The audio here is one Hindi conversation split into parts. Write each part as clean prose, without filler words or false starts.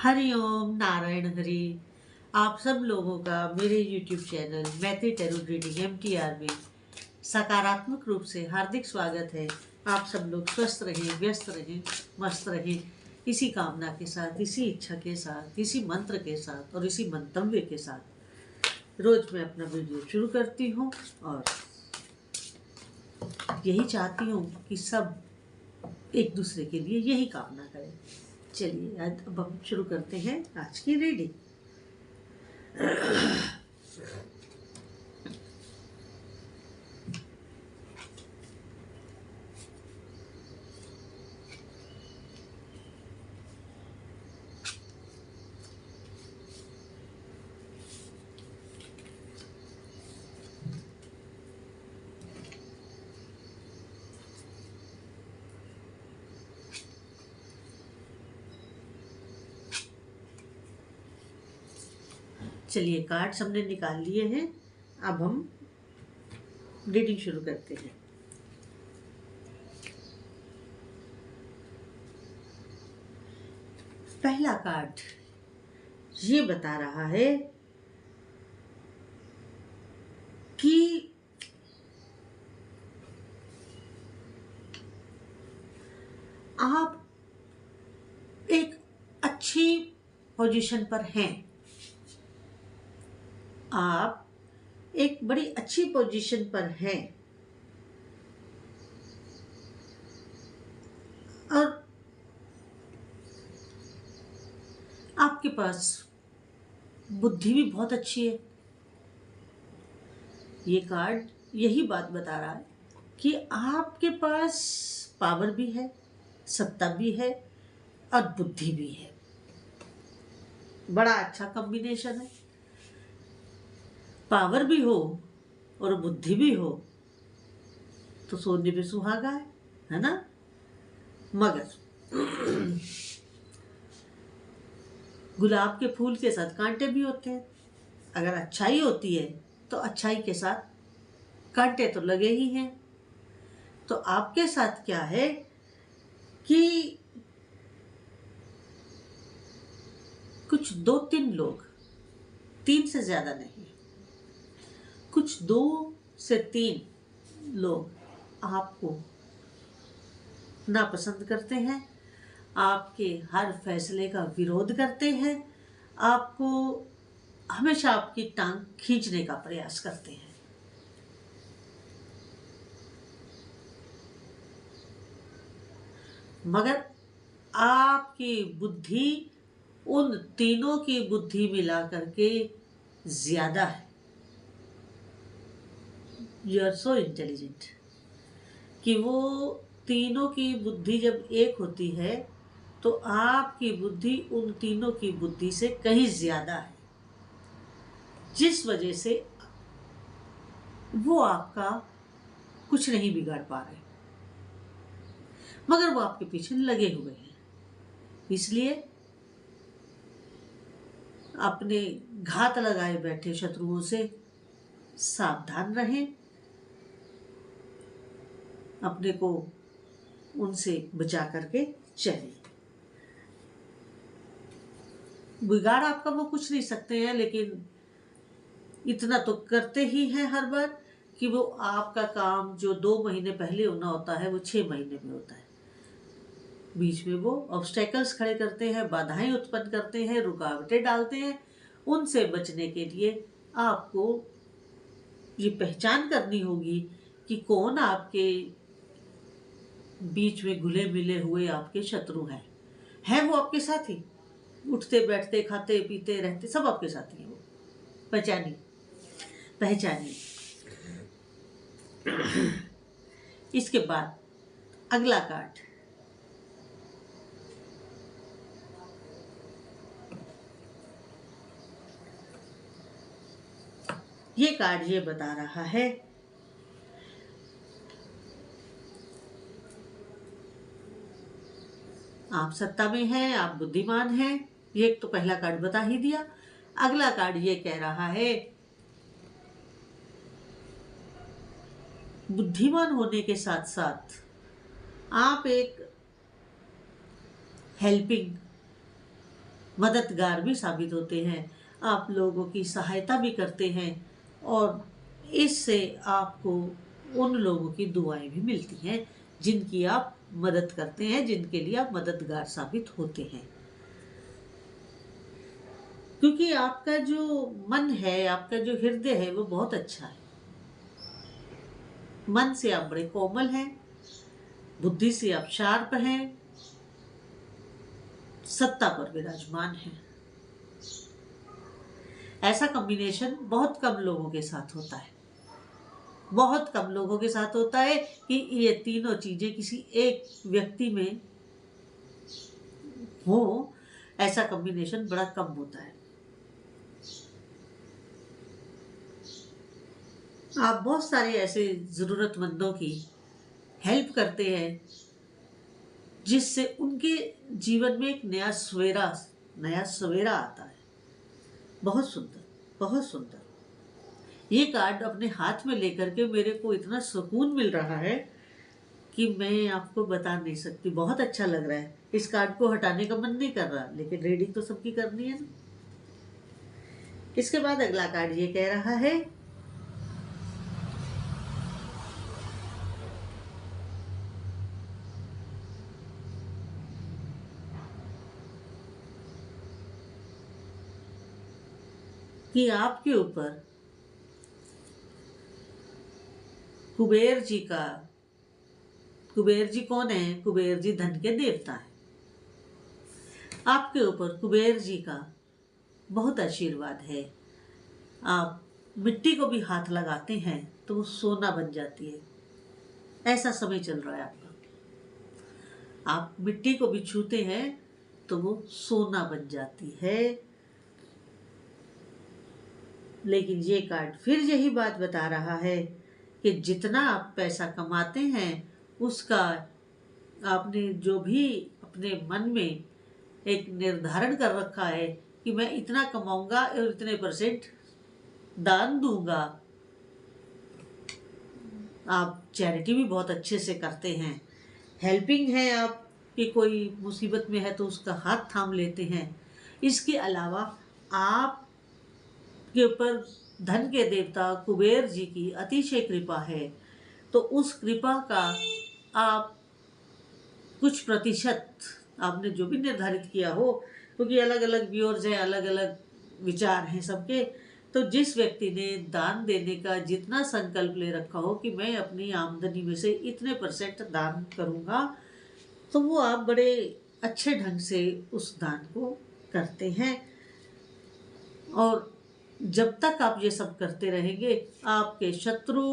हरिओम नारायण हरि। आप सब लोगों का मेरे YouTube चैनल मैत्री टैरो रीडिंग MTR में सकारात्मक रूप से हार्दिक स्वागत है। आप सब लोग स्वस्थ रहें, व्यस्त रहें, मस्त रहें, इसी कामना के साथ, इसी इच्छा के साथ, इसी मंत्र के साथ और इसी मंतव्य के साथ रोज मैं अपना वीडियो शुरू करती हूँ और यही चाहती हूँ कि सब एक दूसरे के लिए यही कामना करें। चलिए अब हम शुरू करते हैं आज की रीडिंग। चलिए कार्ड्स हमने निकाल लिए हैं, अब हम रीडिंग शुरू करते हैं। पहला कार्ड ये बता रहा है कि आप एक अच्छी पोजीशन पर हैं। आप एक बड़ी अच्छी पोजीशन पर हैं और आपके पास बुद्धि भी बहुत अच्छी है। ये कार्ड यही बात बता रहा है कि आपके पास पावर भी है, सत्ता भी है और बुद्धि भी है। बड़ा अच्छा कॉम्बिनेशन है। पावर भी हो और बुद्धि भी हो तो सोने पे सुहागा है ना। मगर गुलाब के फूल के साथ कांटे भी होते हैं। अगर अच्छाई होती है तो अच्छाई के साथ कांटे तो लगे ही हैं। तो आपके साथ क्या है कि कुछ 2-3 लोग, 3 से ज्यादा नहीं, कुछ 2 से 3 लोग आपको नापसंद करते हैं, आपके हर फैसले का विरोध करते हैं, आपको हमेशा आपकी टांग खींचने का प्रयास करते हैं। मगर आपकी बुद्धि उन तीनों की बुद्धि मिला करके ज्यादा है। यू आर सो इंटेलिजेंट कि वो तीनों की बुद्धि जब एक होती है तो आपकी बुद्धि उन तीनों की बुद्धि से कहीं ज्यादा है, जिस वजह से वो आपका कुछ नहीं बिगाड़ पा रहे, मगर वो आपके पीछे लगे हुए हैं। इसलिए अपने घात लगाए बैठे शत्रुओं से सावधान रहें, अपने को उनसे बचा करके चलें। बिगाड़ आपका वो कुछ नहीं सकते हैं, लेकिन इतना तो करते ही हैं हर बार कि वो आपका काम जो 2 महीने पहले होना होता है वो 6 महीने में होता है। बीच में वो ऑब्स्टेकल्स खड़े करते हैं, बाधाएं उत्पन्न करते हैं, रुकावटें डालते हैं। उनसे बचने के लिए आपको ये पहचान करनी होगी कि कौन आपके बीच में घुले मिले हुए आपके शत्रु हैं वो आपके साथी, उठते बैठते खाते पीते रहते सब आपके साथी हैं। वो पहचानिए, पहचानिए। इसके बाद अगला कार्ड ये कार्ड ये बता रहा है आप सत्ता में हैं, आप बुद्धिमान हैं। ये एक तो पहला कार्ड बता ही दिया। अगला कार्ड ये कह रहा है बुद्धिमान होने के साथ साथ आप एक हेल्पिंग मददगार भी साबित होते हैं, आप लोगों की सहायता भी करते हैं और इससे आपको उन लोगों की दुआएं भी मिलती हैं जिनकी आप मदद करते हैं, जिनके लिए आप मददगार साबित होते हैं। क्योंकि आपका जो मन है, आपका जो हृदय है वो बहुत अच्छा है। मन से आप बड़े कोमल हैं, बुद्धि से आप शार्प हैं, सत्ता पर विराजमान हैं। ऐसा कॉम्बिनेशन बहुत कम लोगों के साथ होता है। बहुत कम लोगों के साथ होता है कि ये तीनों चीजें किसी एक व्यक्ति में हो। ऐसा कॉम्बिनेशन बड़ा कम होता है। आप बहुत सारे ऐसे जरूरतमंदों की हेल्प करते हैं जिससे उनके जीवन में एक नया सवेरा आता है। बहुत सुंदर, बहुत सुंदर। ये कार्ड अपने हाथ में लेकर के मेरे को इतना सुकून मिल रहा है कि मैं आपको बता नहीं सकती। बहुत अच्छा लग रहा है। इस कार्ड को हटाने का मन नहीं कर रहा, लेकिन रीडिंग तो सबकी करनी है ना। इसके बाद अगला कार्ड ये कह रहा है कि आपके ऊपर कुबेर जी कौन है? कुबेर जी धन के देवता है। आपके ऊपर कुबेर जी का बहुत आशीर्वाद है। आप मिट्टी को भी हाथ लगाते हैं तो वो सोना बन जाती है। ऐसा समय चल रहा है आपका। आप मिट्टी को भी छूते हैं तो वो सोना बन जाती है। लेकिन ये कार्ड फिर यही बात बता रहा है कि जितना आप पैसा कमाते हैं उसका आपने जो भी अपने मन में एक निर्धारण कर रखा है कि मैं इतना कमाऊंगा और इतने परसेंट दान दूंगा। आप चैरिटी भी बहुत अच्छे से करते हैं। हेल्पिंग है आप कि कोई मुसीबत में है तो उसका हाथ थाम लेते हैं। इसके अलावा आप के ऊपर धन के देवता कुबेर जी की अतिशय कृपा है। तो उस कृपा का आप कुछ प्रतिशत आपने जो भी निर्धारित किया हो, क्योंकि अलग अलग व्यूअर्स हैं, अलग अलग विचार हैं सबके। तो जिस व्यक्ति ने दान देने का जितना संकल्प ले रखा हो कि मैं अपनी आमदनी में से इतने परसेंट दान करूंगा, तो वो आप बड़े अच्छे ढंग से उस दान को करते हैं। और जब तक आप ये सब करते रहेंगे, आपके शत्रु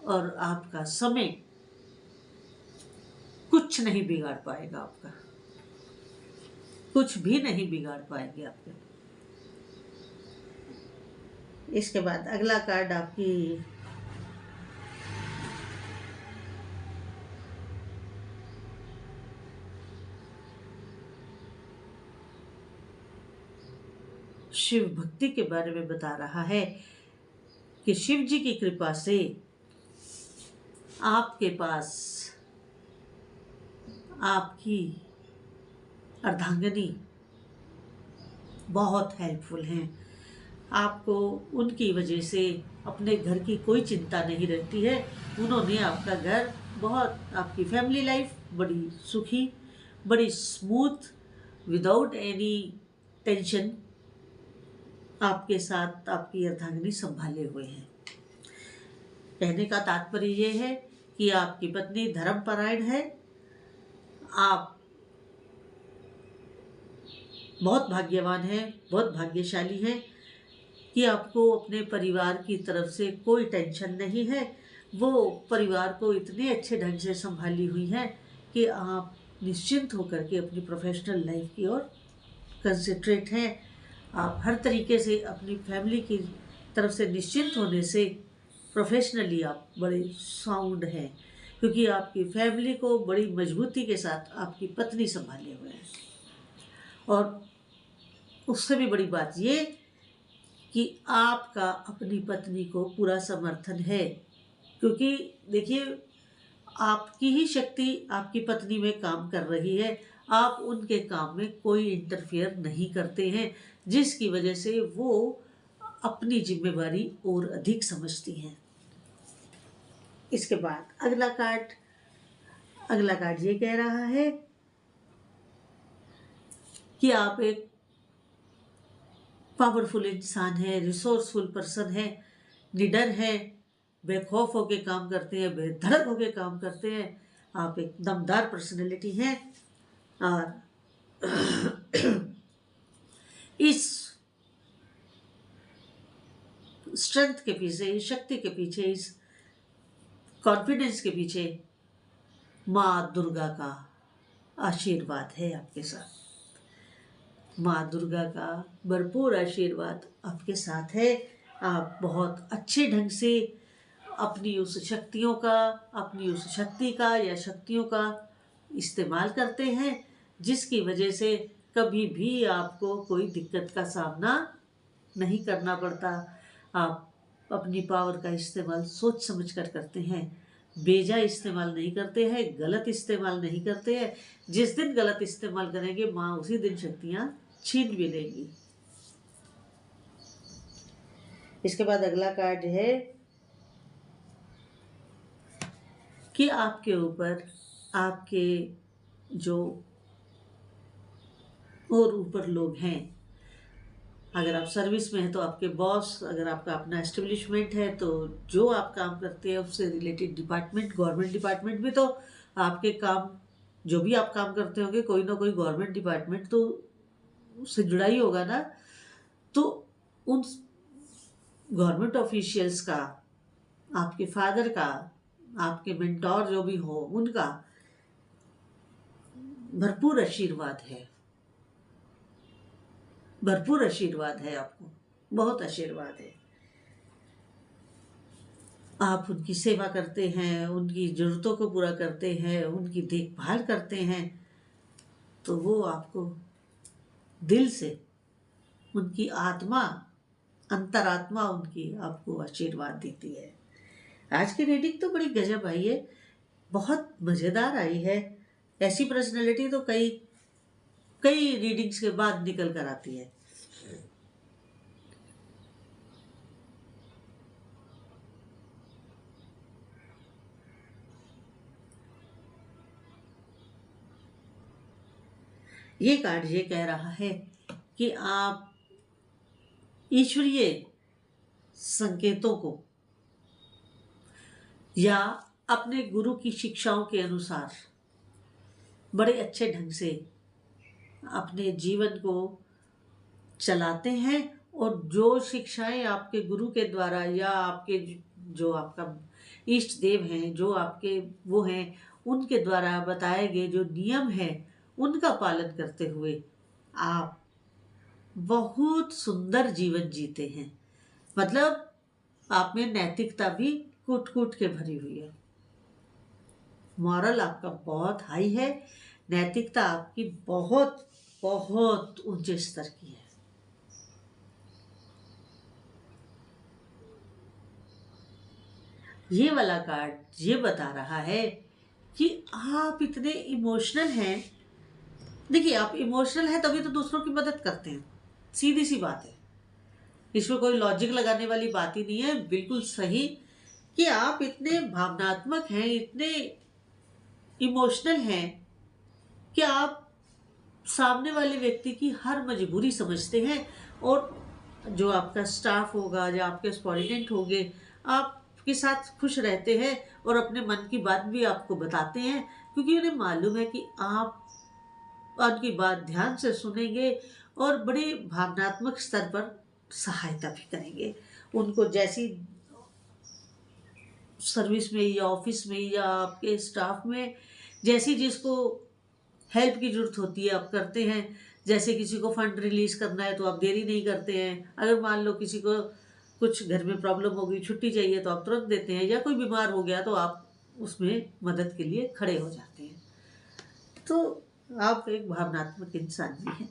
और आपका समय कुछ नहीं बिगाड़ पाएगा आपका। कुछ भी नहीं बिगाड़ पाएंगे आपके। इसके बाद अगला कार्ड आपकी शिव भक्ति के बारे में बता रहा है कि शिव जी की कृपा से आपके पास आपकी अर्धांगिनी बहुत हेल्पफुल हैं। आपको उनकी वजह से अपने घर की कोई चिंता नहीं रहती है। उन्होंने आपका घर बहुत, आपकी फैमिली लाइफ बड़ी सुखी, बड़ी स्मूथ, विदाउट एनी टेंशन आपके साथ आपकी अर्धांगिनी संभाले हुए हैं। कहने का तात्पर्य ये है कि आपकी पत्नी धर्मपरायण है। आप बहुत भाग्यवान हैं, बहुत भाग्यशाली हैं कि आपको अपने परिवार की तरफ से कोई टेंशन नहीं है। वो परिवार को इतने अच्छे ढंग से संभाली हुई है कि आप निश्चिंत होकर के अपनी प्रोफेशनल लाइफ की ओर कंसंट्रेट हैं। आप हर तरीके से अपनी फैमिली की तरफ से निश्चिंत होने से प्रोफेशनली आप बड़े साउंड हैं, क्योंकि आपकी फैमिली को बड़ी मजबूती के साथ आपकी पत्नी संभाले हुए है। और उससे भी बड़ी बात ये कि आपका अपनी पत्नी को पूरा समर्थन है, क्योंकि देखिए आपकी ही शक्ति आपकी पत्नी में काम कर रही है। आप उनके काम में कोई इंटरफेयर नहीं करते हैं, जिसकी वजह से वो अपनी जिम्मेवारी और अधिक समझती हैं। इसके बाद अगला कार्ड ये कह रहा है कि आप एक पावरफुल इंसान है, रिसोर्सफुल पर्सन है, निडर है, बेखौफ होके काम करते हैं, बेधड़क होके काम करते हैं। आप एक दमदार पर्सनैलिटी हैं और इस स्ट्रेंथ के पीछे, इस शक्ति के पीछे, इस कॉन्फिडेंस के पीछे माँ दुर्गा का आशीर्वाद है आपके साथ। माँ दुर्गा का भरपूर आशीर्वाद आपके साथ है। आप बहुत अच्छे ढंग से अपनी उस शक्तियों का, अपनी उस शक्ति का या शक्तियों का इस्तेमाल करते हैं, जिसकी वजह से कभी भी आपको कोई दिक्कत का सामना नहीं करना पड़ता। आप अपनी पावर का इस्तेमाल सोच समझ कर करते हैं, बेजा इस्तेमाल नहीं करते हैं, गलत इस्तेमाल नहीं करते हैं। जिस दिन गलत इस्तेमाल करेंगे माँ उसी दिन शक्तियाँ छीन भी लेंगी। इसके बाद अगला कार्ड है कि आपके ऊपर आपके जो और ऊपर लोग हैं, अगर आप सर्विस में हैं तो आपके बॉस, अगर आपका अपना एस्टेब्लिशमेंट है तो जो आप काम करते हैं उससे रिलेटेड डिपार्टमेंट, गवर्नमेंट डिपार्टमेंट भी तो आपके काम, जो भी आप काम करते होंगे कोई ना कोई गवर्नमेंट डिपार्टमेंट तो उससे जुड़ा ही होगा ना। तो उन गवर्नमेंट ऑफिशियल्स का, आपके फादर का, आपके मेंटोर जो भी हो उनका भरपूर आशीर्वाद है, भरपूर आशीर्वाद है, आपको बहुत आशीर्वाद है। आप उनकी सेवा करते हैं, उनकी ज़रूरतों को पूरा करते हैं, उनकी देखभाल करते हैं, तो वो आपको दिल से, उनकी आत्मा, अंतरात्मा उनकी आपको आशीर्वाद देती है। आज की रीडिंग तो बड़ी गजब आई है, बहुत मज़ेदार आई है। ऐसी पर्सनैलिटी तो कई कई रीडिंग्स के बाद निकल कर आती है। ये कार्ड ये कह रहा है कि आप ईश्वरीय संकेतों को या अपने गुरु की शिक्षाओं के अनुसार बड़े अच्छे ढंग से अपने जीवन को चलाते हैं, और जो शिक्षाएं आपके गुरु के द्वारा या आपके जो आपका इष्ट देव हैं, जो आपके वो हैं, उनके द्वारा बताए गए जो नियम हैं उनका पालन करते हुए आप बहुत सुंदर जीवन जीते हैं। मतलब आप में नैतिकता भी कूट कूट के भरी हुई है। मॉरल आपका बहुत हाई है, नैतिकता आपकी बहुत बहुत ऊंचे स्तर की है। ये वाला कार्ड ये बता रहा है कि आप इतने इमोशनल हैं। देखिए, आप इमोशनल हैं तभी तो दूसरों की मदद करते हैं, सीधी सी बात है, इसमें कोई लॉजिक लगाने वाली बात ही नहीं है। बिल्कुल सही कि आप इतने भावनात्मक हैं, इतने इमोशनल हैं कि आप सामने वाले व्यक्ति की हर मजबूरी समझते हैं, और जो आपका स्टाफ होगा या आपके सबॉर्डिनेट होंगे आपके साथ खुश रहते हैं और अपने मन की बात भी आपको बताते हैं, क्योंकि उन्हें मालूम है कि आप उनकी बात ध्यान से सुनेंगे और बड़े भावनात्मक स्तर पर सहायता भी करेंगे। उनको जैसी सर्विस में या ऑफिस में या आपके स्टाफ में जैसी जिसको हेल्प की ज़रूरत होती है आप करते हैं। जैसे किसी को फंड रिलीज करना है तो आप देरी नहीं करते हैं। अगर मान लो किसी को कुछ घर में प्रॉब्लम हो गई, छुट्टी चाहिए, तो आप तुरंत देते हैं, या कोई बीमार हो गया तो आप उसमें मदद के लिए खड़े हो जाते हैं। तो आप एक भावनात्मक इंसान भी हैं।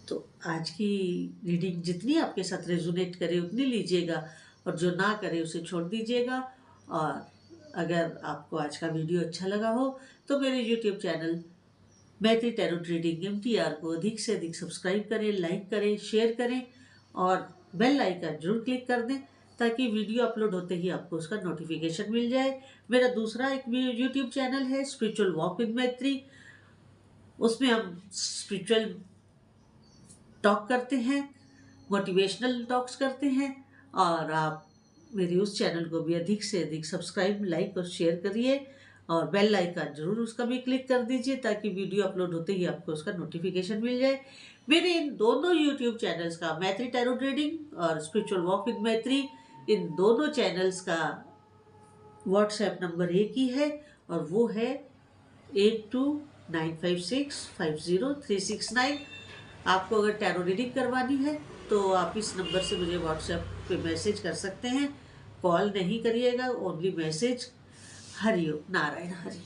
तो आज की रीडिंग जितनी आपके साथ रेजोनेट करे उतनी लीजिएगा, और जो ना करे उसे छोड़ दीजिएगा। और अगर आपको आज का वीडियो अच्छा लगा हो तो मेरे YouTube चैनल मैत्री टैरो ट्रीडिंग MTR को अधिक से अधिक सब्सक्राइब करें, लाइक करें, शेयर करें और बेल आइकन जरूर क्लिक कर दें ताकि वीडियो अपलोड होते ही आपको उसका नोटिफिकेशन मिल जाए। मेरा दूसरा एक यूट्यूब चैनल है स्पिरिचुअल वॉक विद मैत्री, उसमें हम स्पिरिचुअल टॉक करते हैं, मोटिवेशनल टॉक्स करते हैं और आप मेरे उस चैनल को भी अधिक से अधिक सब्सक्राइब, लाइक और शेयर करिए और बेल आइकन जरूर उसका भी क्लिक कर दीजिए ताकि वीडियो अपलोड होते ही आपको उसका नोटिफिकेशन मिल जाए। मेरे इन दोनों यूट्यूब चैनल्स का, मैत्री टैरो ट्रेडिंग और स्पिरिचुअल वॉक विद मैत्री, इन दोनों चैनल्स का व्हाट्सएप नंबर एक ही है और वो है 8295650369। आपको अगर टैरो रीडिंग करवानी है तो आप इस नंबर से मुझे व्हाट्सएप पे मैसेज कर सकते हैं, कॉल नहीं करिएगा, ओनली मैसेज। हरिओम, नारायण हरि।